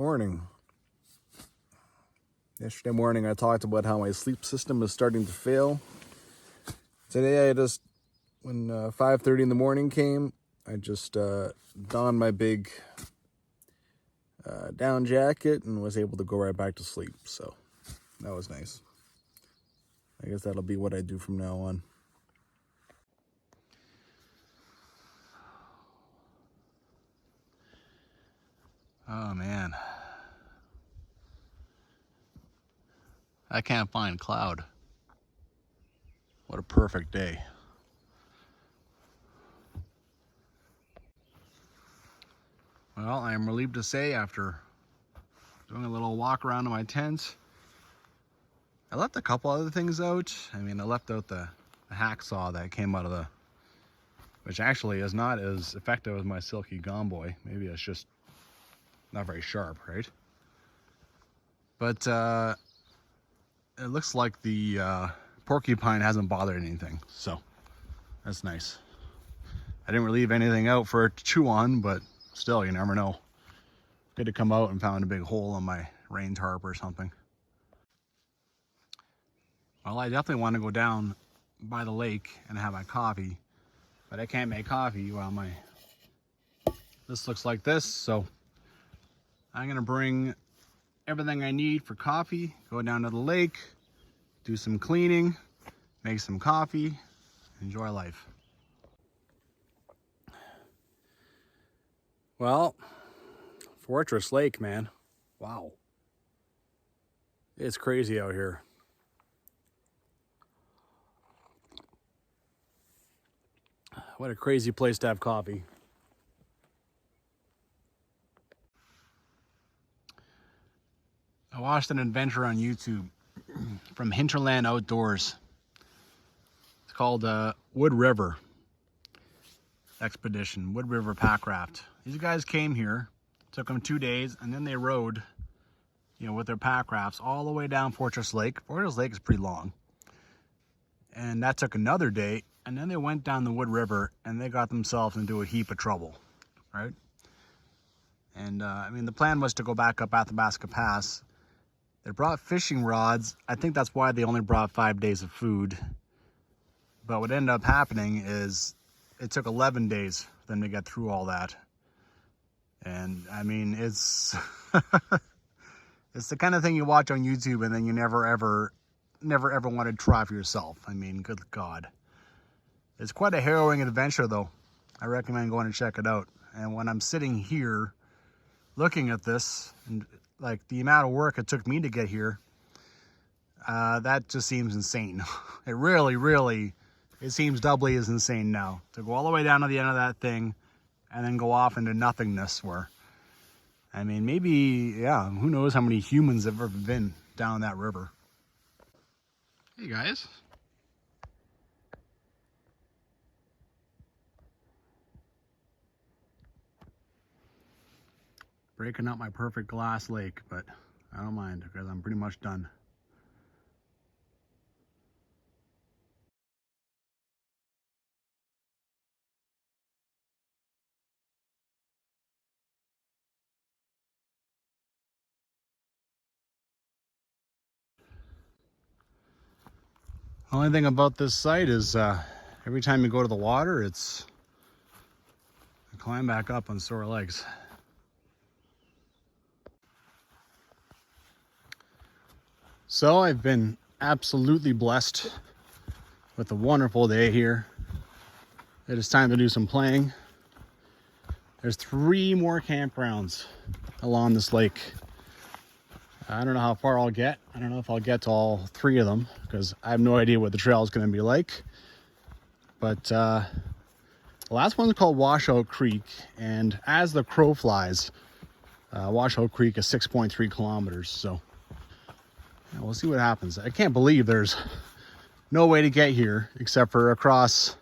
morning. Yesterday morning I talked about how my sleep system is starting to fail. Today when 5:30 in the morning came, I just donned my big down jacket and was able to go right back to sleep. So that was nice. I guess that'll be what I do from now on. Oh man, I can't find cloud. What a perfect day. Well, I am relieved to say, after doing a little walk around to my tent, I left a couple other things out. I mean, I left out the hacksaw that came out of the, which actually is not as effective as my silky gomboy. Maybe it's just not very sharp, right? But it looks like the porcupine hasn't bothered anything, so that's nice. I didn't really leave anything out for it to chew on, but still, you never know. Good to come out and found a big hole on my rain tarp or something. Well, I definitely want to go down by the lake and have my coffee, but I can't make coffee while this looks like this, so I'm gonna bring everything I need for coffee, go down to the lake, do some cleaning, make some coffee, enjoy life. Well, Fortress Lake, man. Wow. It's crazy out here. What a crazy place to have coffee. I watched an adventure on YouTube from Hinterland Outdoors. It's called Wood River Expedition, Wood River Pack Raft. These guys came here, took them 2 days, and then they rode, with their pack rafts all the way down Fortress Lake. Fortress Lake is pretty long. And that took another day, and then they went down the Wood River and they got themselves into a heap of trouble, right? And the plan was to go back up Athabasca Pass. They brought fishing rods. I think that's why they only brought 5 days of food. But what ended up happening is it took 11 days for them to get through all that. And it's it's the kind of thing you watch on YouTube and then you never ever want to try for yourself. Good God. It's quite a harrowing adventure though. I recommend going and check it out. And when I'm sitting here looking at this, and like the amount of work it took me to get here, that just seems insane. It really, it seems doubly as insane now to go all the way down to the end of that thing and then go off into nothingness where, maybe, who knows how many humans have ever been down that river. Hey guys. Breaking up my perfect glass lake, but I don't mind because I'm pretty much done. The only thing about this site is every time you go to the water, it's I climb back up on sore legs. So I've been absolutely blessed with a wonderful day here. It is time to do some playing. There's 3 more campgrounds along this lake. I don't know how far I'll get. I don't know if I'll get to all 3 of them because I have no idea what the trail is going to be like. But the last one's called Washout Creek, and as the crow flies, Washout Creek is 6.3 kilometers. So we'll see what happens. I can't believe there's no way to get here except for across,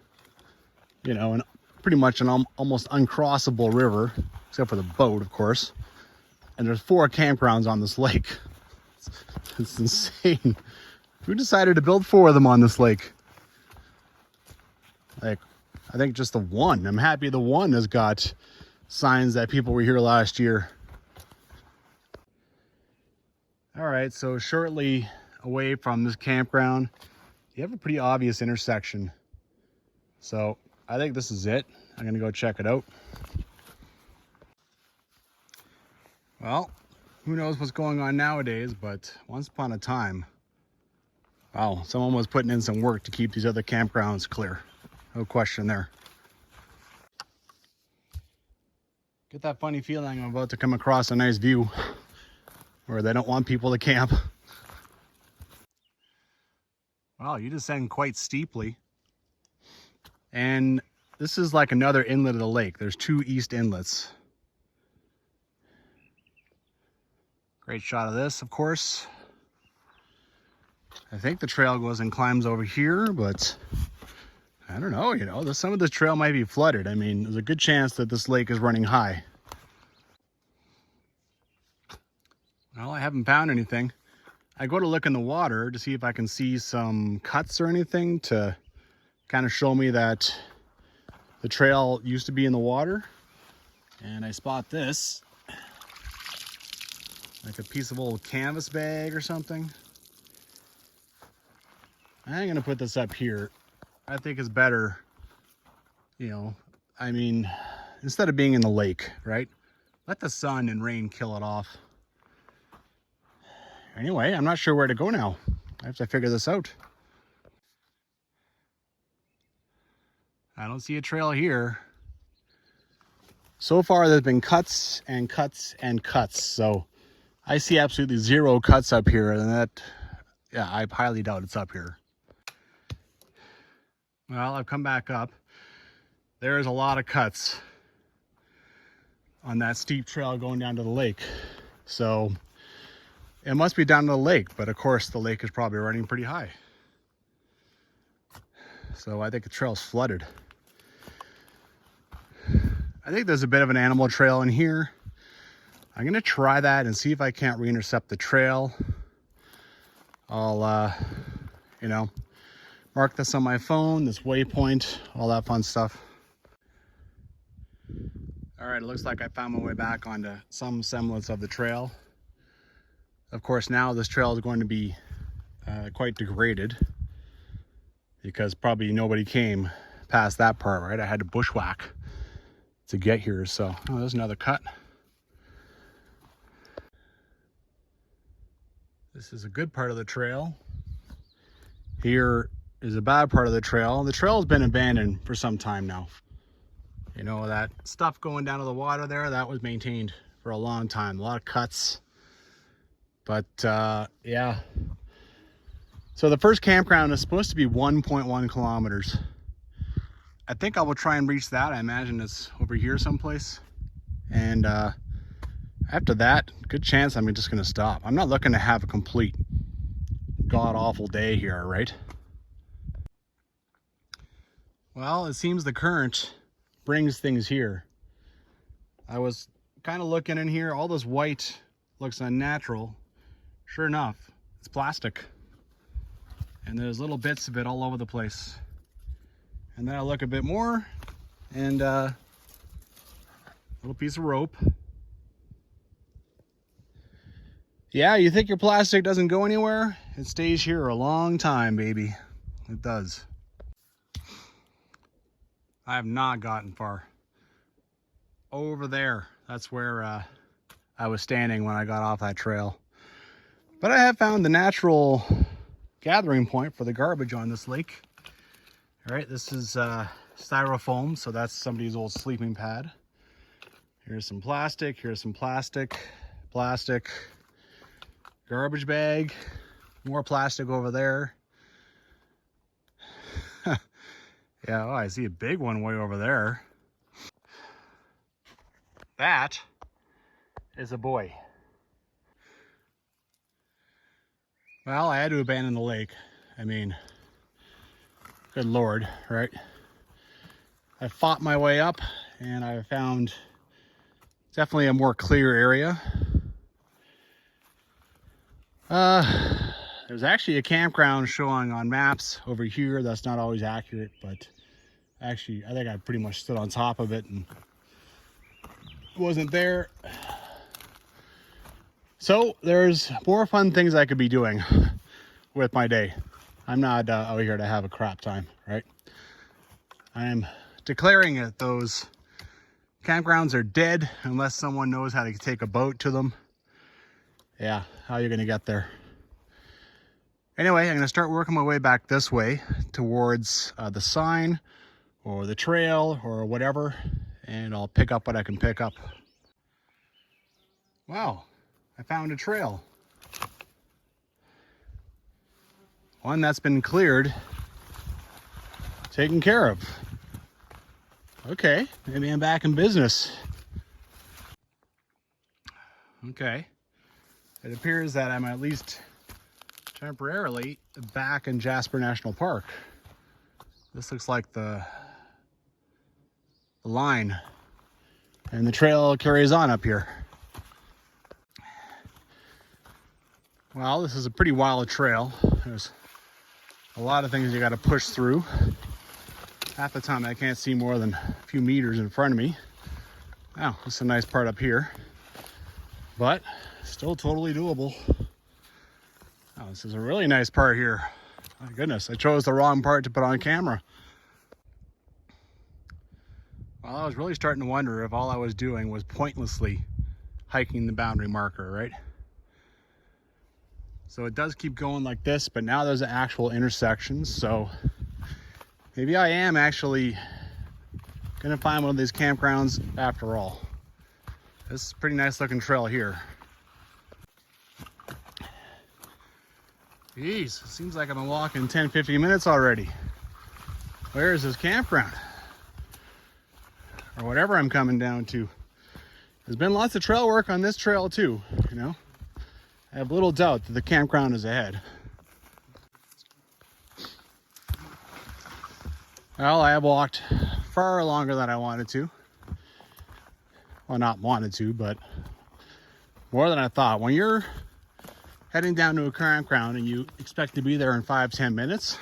pretty much an almost uncrossable river, except for the boat, of course. And there's 4 campgrounds on this lake. It's insane. Who decided to build 4 of them on this lake? I think just the one. I'm happy the one has got signs that people were here last year. All right, so shortly away from this campground, you have a pretty obvious intersection. So I think this is it. I'm gonna go check it out. Well, who knows what's going on nowadays, but once upon a time, wow, someone was putting in some work to keep these other campgrounds clear. No question there. Get that funny feeling I'm about to come across a nice view where they don't want people to camp. Wow, you descend quite steeply. And this is like another inlet of the lake. There's 2 east inlets. Great shot of this, of course. I think the trail goes and climbs over here, but I don't know, you know, some of the trail might be flooded. I mean, there's a good chance that this lake is running high. Well, I haven't found anything. I go to look in the water to see if I can see some cuts or anything to kind of show me that the trail used to be in the water. And I spot this, like a piece of old canvas bag or something. I'm gonna put this up here. I think it's better, you know, I mean, instead of being in the lake, right? Let the sun and rain kill it off. Anyway, I'm not sure where to go now. I have to figure this out. I don't see a trail here. So far, there's been cuts and cuts and cuts. So I see absolutely 0 cuts up here. And that, yeah, I highly doubt it's up here. Well, I've come back up. There's a lot of cuts on that steep trail going down to the lake. So it must be down to the lake, but of course the lake is probably running pretty high. So I think the trail's flooded. I think there's a bit of an animal trail in here. I'm gonna try that and see if I can't re-intercept the trail. I'll, you know, mark this on my phone, this waypoint, all that fun stuff. All right, it looks like I found my way back onto some semblance of the trail. Of course, now this trail is going to be quite degraded because probably nobody came past that part, right? I had to bushwhack to get here. So, oh, there's another cut. This is a good part of the trail. Here is a bad part of the trail. The trail has been abandoned for some time now. You know, that stuff going down to the water there, that was maintained for a long time. A lot of cuts. But yeah. So the first campground is supposed to be 1.1 kilometers. I think I will try and reach that. I imagine it's over here someplace. And after that, good chance I'm just gonna stop. I'm not looking to have a complete god-awful day here, right? Well, it seems the current brings things here. I was kind of looking in here, all this white looks unnatural. Sure enough, it's plastic. And there's little bits of it all over the place. And then I look a bit more, and a little piece of rope. Yeah, you think your plastic doesn't go anywhere? It stays here a long time, baby. It does. I have not gotten far. Over there, that's where I was standing when I got off that trail. But I have found the natural gathering point for the garbage on this lake. All right, this is styrofoam, so that's somebody's old sleeping pad. Here's some plastic, here's some plastic, garbage bag, more plastic over there. Yeah, oh, I see a big one way over there. That is a boy. Well, I had to abandon the lake. I mean, good Lord, right? I fought my way up and I found definitely a more clear area. There's actually a campground showing on maps over here. That's not always accurate, but actually I think I pretty much stood on top of it and wasn't there. So there's more fun things I could be doing with my day. I'm not out here to have a crap time, right? I am declaring that those campgrounds are dead unless someone knows how to take a boat to them. Yeah, how are you gonna get there? Anyway, I'm gonna start working my way back this way towards the sign or the trail or whatever, and I'll pick up what I can pick up. Wow, I found a trail. One that's been cleared, taken care of. Okay, maybe I'm back in business. Okay, it appears that I'm at least temporarily back in Jasper National Park. This looks like the line, and the trail carries on up here. Well, this is a pretty wild trail. There's a lot of things you got to push through. Half the time I can't see more than a few meters in front of me. Wow, this is a nice part up here, but still totally doable. Oh, this is a really nice part here. My goodness, I chose the wrong part to put on camera. Well, I was really starting to wonder if all I was doing was pointlessly hiking the boundary marker, right? So it does keep going like this, but now there's an actual intersection, so maybe I am actually gonna find one of these campgrounds after all. This is a pretty nice looking trail here. Jeez, it seems like I've been walking 10-15 minutes already. Where is this campground? Or whatever I'm coming down to. There's been lots of trail work on this trail too, you know. I have little doubt that the campground is ahead. Well, I have walked far longer than I wanted to. Well, not wanted to, but more than I thought. When you're heading down to a campground and you expect to be there in 5-10 minutes,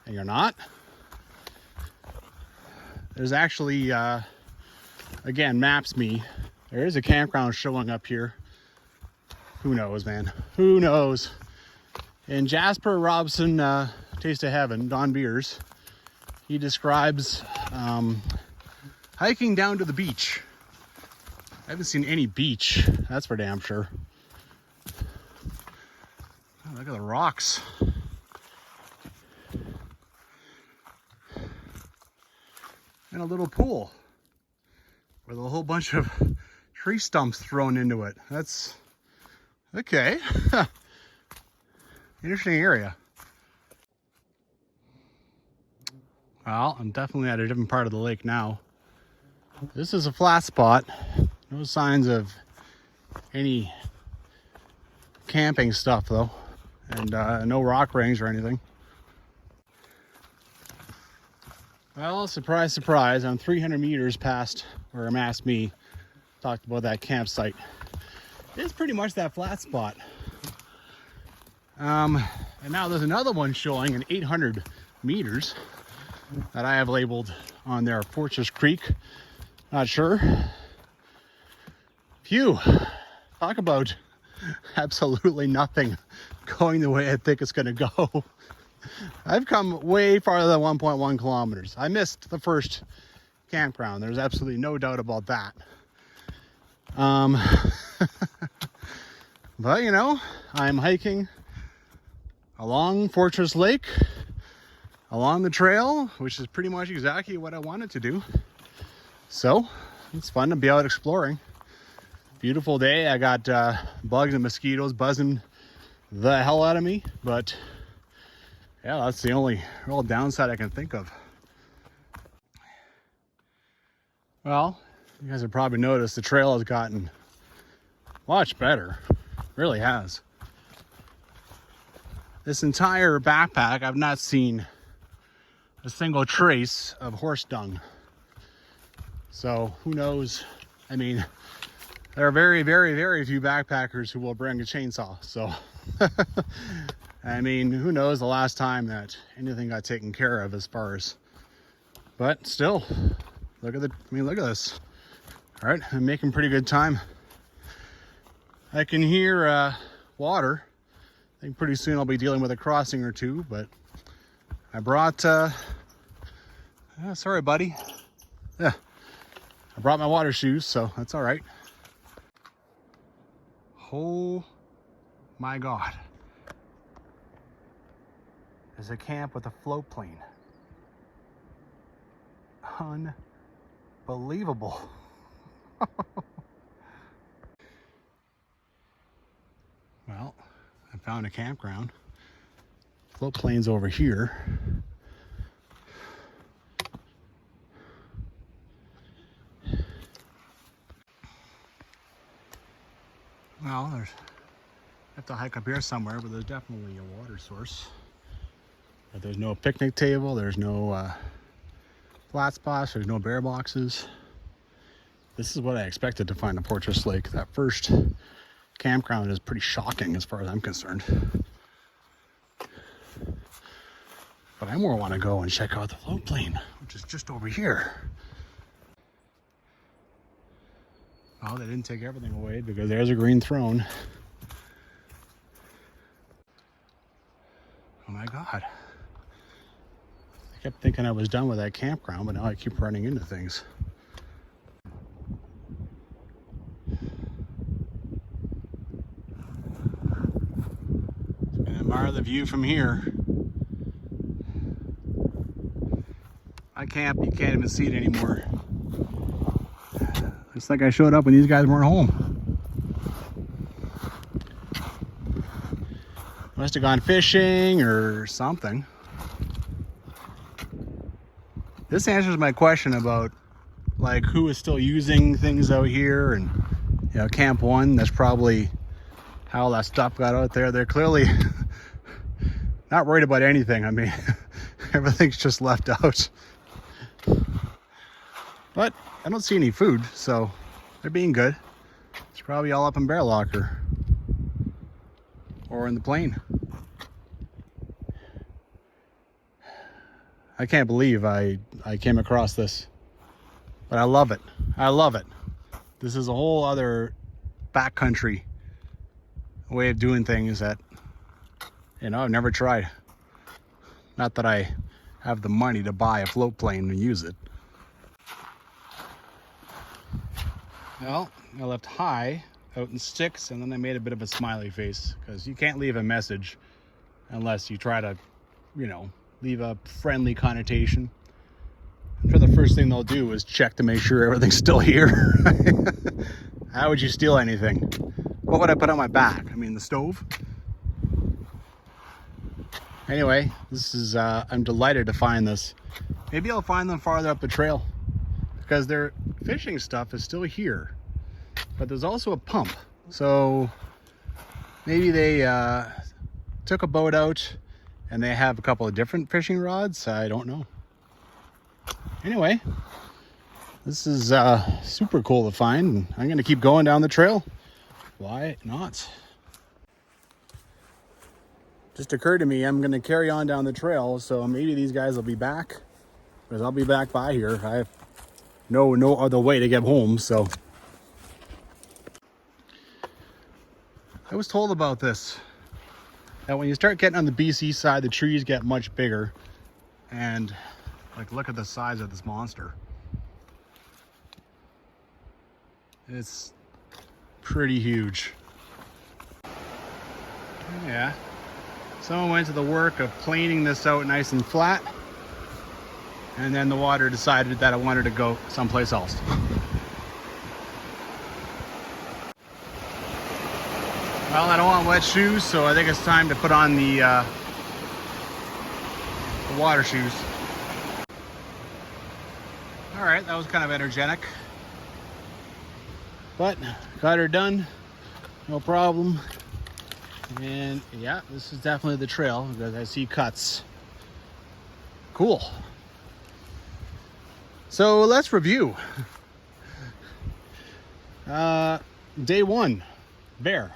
and you're not, there's actually, again, maps me. There is a campground showing up here. Who knows, man? Who knows? In Jasper Robson, Taste of Heaven, Don Beers, he describes hiking down to the beach. I haven't seen any beach, that's for damn sure. Oh, look at the rocks. And a little pool with a whole bunch of tree stumps thrown into it. That's okay. Interesting area. Well, I'm definitely at a different part of the lake now. This is a flat spot. No signs of any camping stuff though. And no rock rings or anything. Well, surprise, surprise, I'm 300 meters past where I'm asked me, talked about that campsite. It's pretty much that flat spot. And now there's another one showing in 800 meters that I have labeled on there, Fortress Creek. Not sure. Phew, talk about absolutely nothing going the way I think it's gonna go. I've come way farther than 1.1 kilometers. I missed the first campground. There's absolutely no doubt about that. But you know, I'm hiking along Fortress Lake, along the trail, which is pretty much exactly what I wanted to do. So it's fun to be out exploring. Beautiful day. I got bugs and mosquitoes buzzing the hell out of me, but yeah, that's the only real downside I can think of. Well, you guys have probably noticed the trail has gotten much better. It really has. This entire backpack, I've not seen a single trace of horse dung. So who knows? I mean, there are very, very, very few backpackers who will bring a chainsaw. So, I mean, who knows the last time that anything got taken care of as far as, but still, look at this. All right, I'm making pretty good time. I can hear water. I think pretty soon I'll be dealing with a crossing or two, but I brought, sorry buddy. Yeah, I brought my water shoes, so that's all right. Oh my God. There's a camp with a float plane. Unbelievable. Well, I found a campground. Float plane's over here. Well, I have to hike up here somewhere, but there's definitely a water source. But there's no picnic table, there's no flat spots, there's no bear boxes. This is what I expected to find in Fortress Lake. That first campground is pretty shocking as far as I'm concerned. But I more want to go and check out the float plane, which is just over here. Oh, they didn't take everything away because there's a green throne. Oh my God. I kept thinking I was done with that campground, but now I keep running into things. And admire the view from here. I camp, you can't even see it anymore. It's like I showed up when these guys weren't home. Must have gone fishing or something. This answers my question about like who is still using things out here, and you know, Camp 1, that's probably how all that stuff got out there. They're clearly not worried about anything. I mean, everything's just left out. But I don't see any food, so they're being good. It's probably all up in Bear Locker or in the plane. I can't believe I came across this, but I love it. I love it. This is a whole other backcountry way of doing things that, you know, I've never tried. Not that I have the money to buy a float plane and use it. Well, I left hi out in sticks, and then I made a bit of a smiley face, because you can't leave a message unless you try to, you know, leave a friendly connotation. I'm sure the first thing they'll do is check to make sure everything's still here. How would you steal anything? What would I put on my back? I mean, the stove? Anyway, this is, I'm delighted to find this. Maybe I'll find them farther up the trail, because their fishing stuff is still here. But there's also a pump. So maybe they took a boat out and they have a couple of different fishing rods. I don't know. Anyway, this is super cool to find. I'm going to keep going down the trail. Why not? Just occurred to me, I'm going to carry on down the trail, so maybe these guys will be back, because I'll be back by here. I have no other way to get home, so. I was told about this, that when you start getting on the BC side, the trees get much bigger, and like, look at the size of this monster. It's pretty huge. Yeah. Someone went to the work of planing this out nice and flat, and then the water decided that it wanted to go someplace else. Well, I don't want wet shoes, so I think it's time to put on the water shoes. All right, that was kind of energetic, but got her done, no problem. And yeah, this is definitely the trail, because I see cuts. Cool. So let's review. Day 1, bear.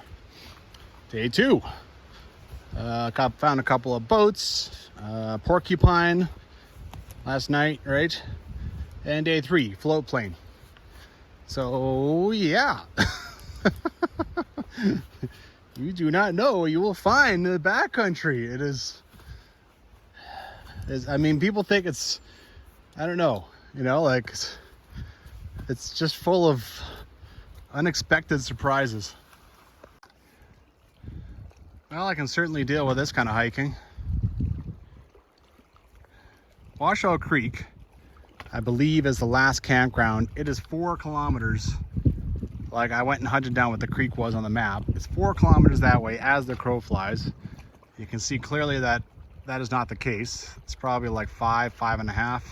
Day 2, found a couple of boats, porcupine last night, right? And day 3, float plane. So yeah. You do not know what you will find in the backcountry. It is, I mean, people think it's, I don't know, you know, like it's just full of unexpected surprises. Well, I can certainly deal with this kind of hiking. Washoe Creek, I believe, is the last campground. It is 4 kilometers. Like, I went and hunted down what the creek was on the map. It's 4 kilometers that way as the crow flies. You can see clearly that that is not the case. It's probably like 5.5.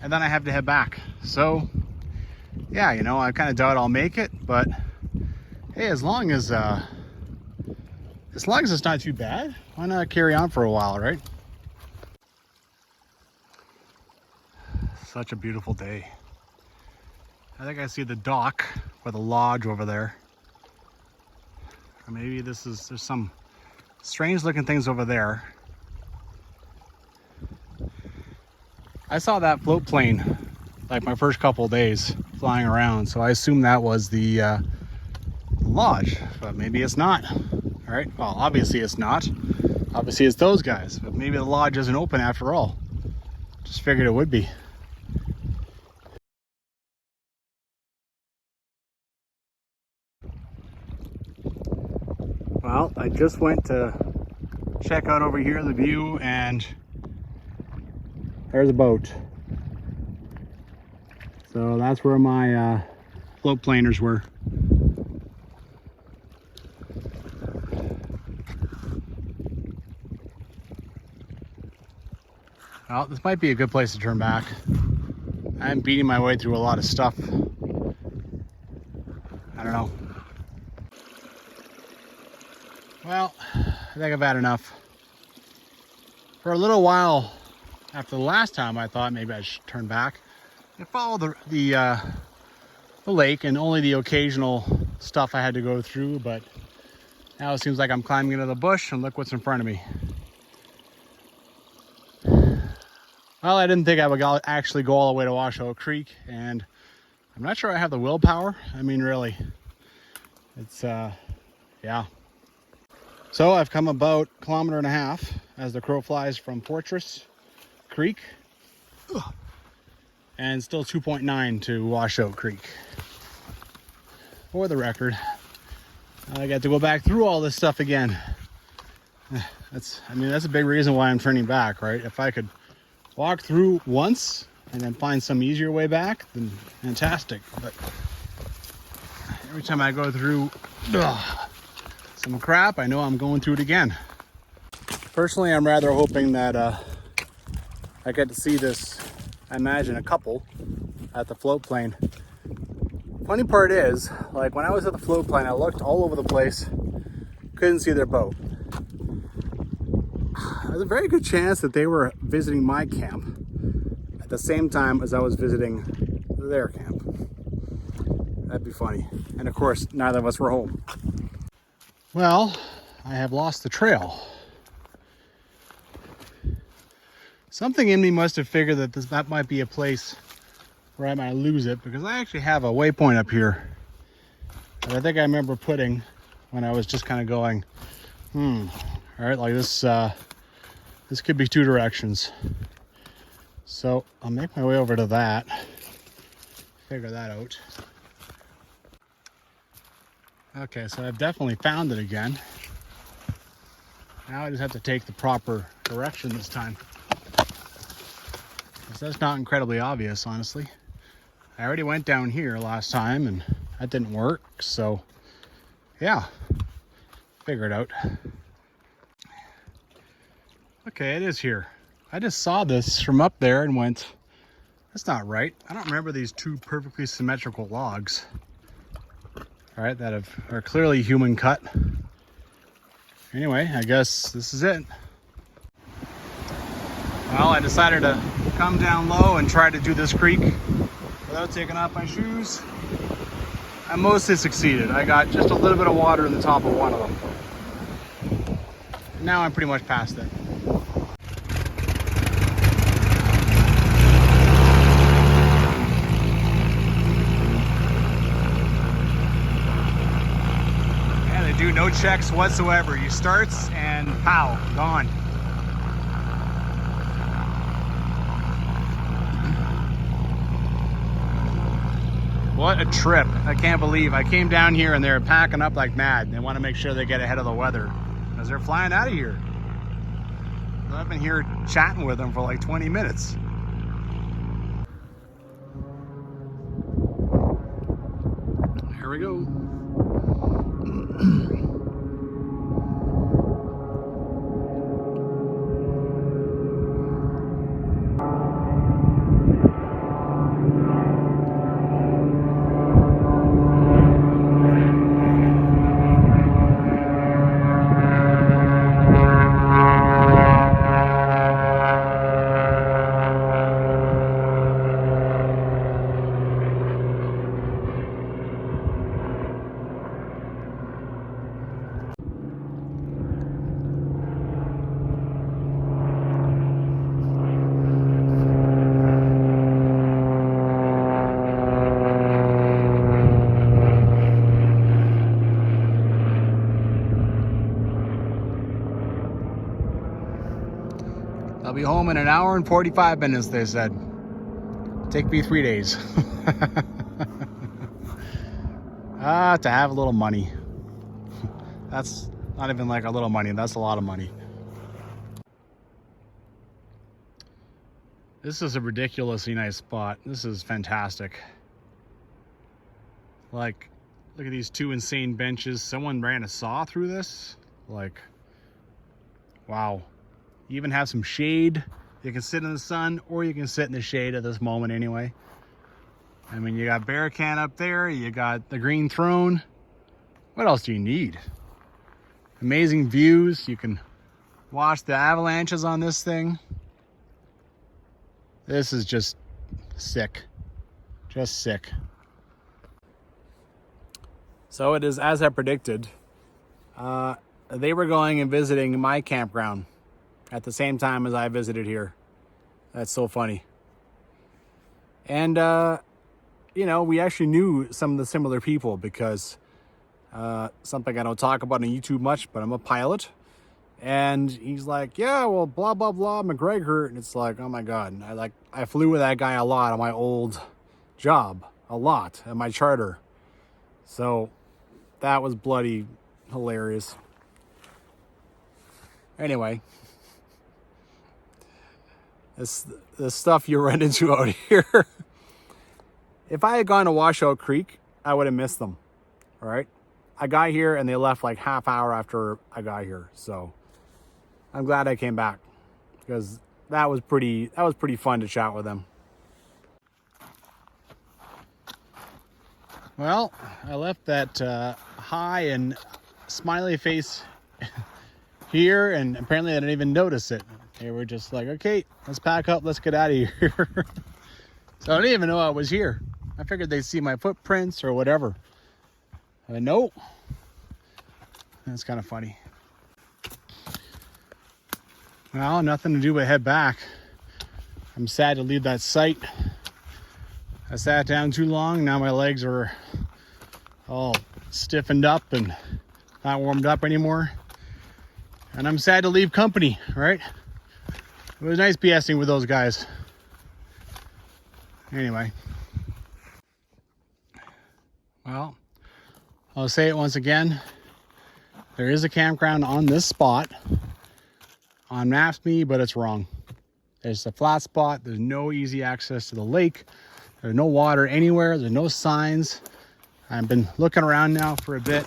And then I have to head back. So, yeah, you know, I kind of doubt I'll make it, but hey, as long as it's not too bad, why not carry on for a while, right? Such a beautiful day. I think I see the dock or the lodge over there. Or maybe there's some strange looking things over there. I saw that float plane like my first couple of days flying around, so I assume that was the lodge, but maybe it's not. All right, well, obviously it's not. Obviously it's those guys, but maybe the lodge isn't open after all. Just figured it would be. Well, I just went to check out over here the view, and there's a boat. So that's where my float planers were. Well, this might be a good place to turn back. I'm beating my way through a lot of stuff. I don't know. Well, I think I've had enough. For a little while after the last time, I thought maybe I should turn back and follow the lake, and only the occasional stuff I had to go through, but now it seems like I'm climbing into the bush, and look what's in front of me. Well, I didn't think I would actually go all the way to Washoe Creek, and I'm not sure I have the willpower. I mean, really, it's, yeah. So I've come about 1.5 kilometers as the crow flies from Fortress Creek, and still 2.9 to Washoe Creek. For the record, I got to go back through all this stuff again. That's a big reason why I'm turning back, right? If I could walk through once and then find some easier way back, then fantastic. But every time I go through some crap, I know I'm going through it again. Personally, I'm rather hoping that I get to see this, I imagine, a couple at the float plane. Funny part is, like, when I was at the float plane, I looked all over the place, couldn't see their boat. There's a very good chance that they were visiting my camp at the same time as I was visiting their camp. That'd be funny. And of course, neither of us were home. Well, I have lost the trail. Something in me must have figured that that might be a place where I might lose it, because I actually have a waypoint up here that I think I remember putting when I was just kind of going, all right, like this, this could be 2 directions. So I'll make my way over to that, figure that out. Okay, so I've definitely found it again. Now I just have to take the proper direction this time. Because that's not incredibly obvious, honestly. I already went down here last time and that didn't work, so yeah, figure it out. Okay, it is here. I just saw this from up there and went, that's not right. I don't remember these 2 perfectly symmetrical logs. All right, that are clearly human cut. Anyway, I guess this is it. Well, I decided to come down low and try to do this creek without taking off my shoes. I mostly succeeded. I got just a little bit of water in the top of one of them. Now I'm pretty much past it. No checks whatsoever. He starts and pow, gone. What a trip. I can't believe I came down here and they're packing up like mad. They want to make sure they get ahead of the weather because they're flying out of here. So I've been here chatting with them for like 20 minutes. Here we go. I'll be home in an hour and 45 minutes, they said. Take me 3 days. To have a little money. That's not even like a little money, that's a lot of money. This is a ridiculously nice spot. This is fantastic. Like, look at these two insane benches. Someone ran a saw through this. Like, wow. You even have some shade. You can sit in the sun or you can sit in the shade at this moment anyway. I mean, you got Barracan up there. You got the green throne. What else do you need? Amazing views. You can watch the avalanches on this thing. This is just sick. Just sick. So it is as I predicted. They were going and visiting my campground at the same time as I visited here. That's so funny. And, you know, we actually knew some of the similar people because something I don't talk about on YouTube much, but I'm a pilot. And he's like, yeah, well, blah, blah, blah, McGregor. And it's like, oh my God. I flew with that guy a lot on my old job, a lot at my charter. So that was bloody hilarious. Anyway, the stuff you run into out here. If I had gone to Washout Creek, I would have missed them. All right. I got here and they left like half hour after I got here. So I'm glad I came back because that was pretty fun to chat with them. Well, I left that high and smiley face here, and apparently I didn't even notice it. They were just like, okay, let's pack up, let's get out of here. So I didn't even know I was here. I figured they'd see my footprints or whatever. Nope. That's kind of funny. Well, nothing to do but head back. I'm sad to leave that site. I sat down too long. Now my legs are all stiffened up and not warmed up anymore. And I'm sad to leave company, right? It was nice BSing with those guys. Anyway. Well, I'll say it once again. There is a campground on this spot on Maps.me, but it's wrong. There's a flat spot. There's no easy access to the lake. There's no water anywhere. There's no signs. I've been looking around now for a bit.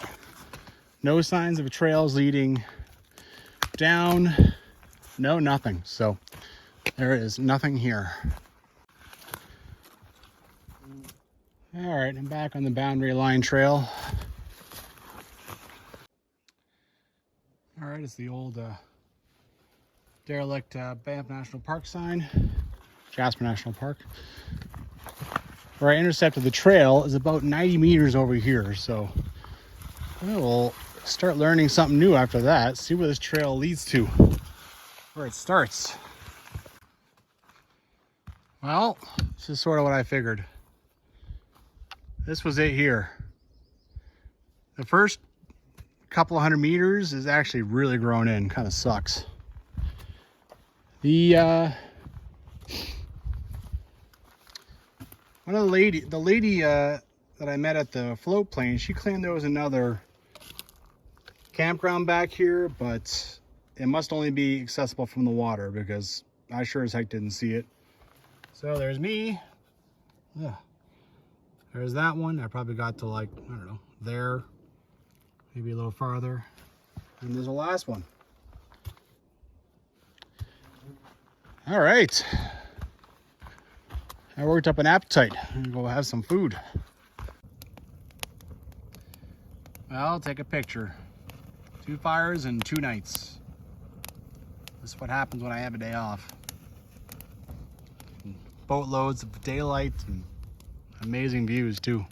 No signs of trails leading down. No, nothing. So there is nothing here. All right, I'm back on the boundary line trail. All right, it's the old derelict Banff National Park sign, Jasper National Park. Where I intercepted the trail is about 90 meters over here, so we'll start learning something new after that. See where this trail leads to, where it starts. Well, this is sort of what I figured. This was it here. The first couple 100 meters is actually really grown in. Kind of sucks. The one of the lady that I met at the float plane, she claimed there was another campground back here, but it must only be accessible from the water because I sure as heck didn't see it. So there's me. Yeah. There's that one. I probably got to, like, I don't know, there, maybe a little farther. And there's the last one. All right. I worked up an appetite. I'm gonna go have some food. Well, take a picture. 2 fires and 2 nights. This is what happens when I have a day off. Boatloads of daylight and amazing views too.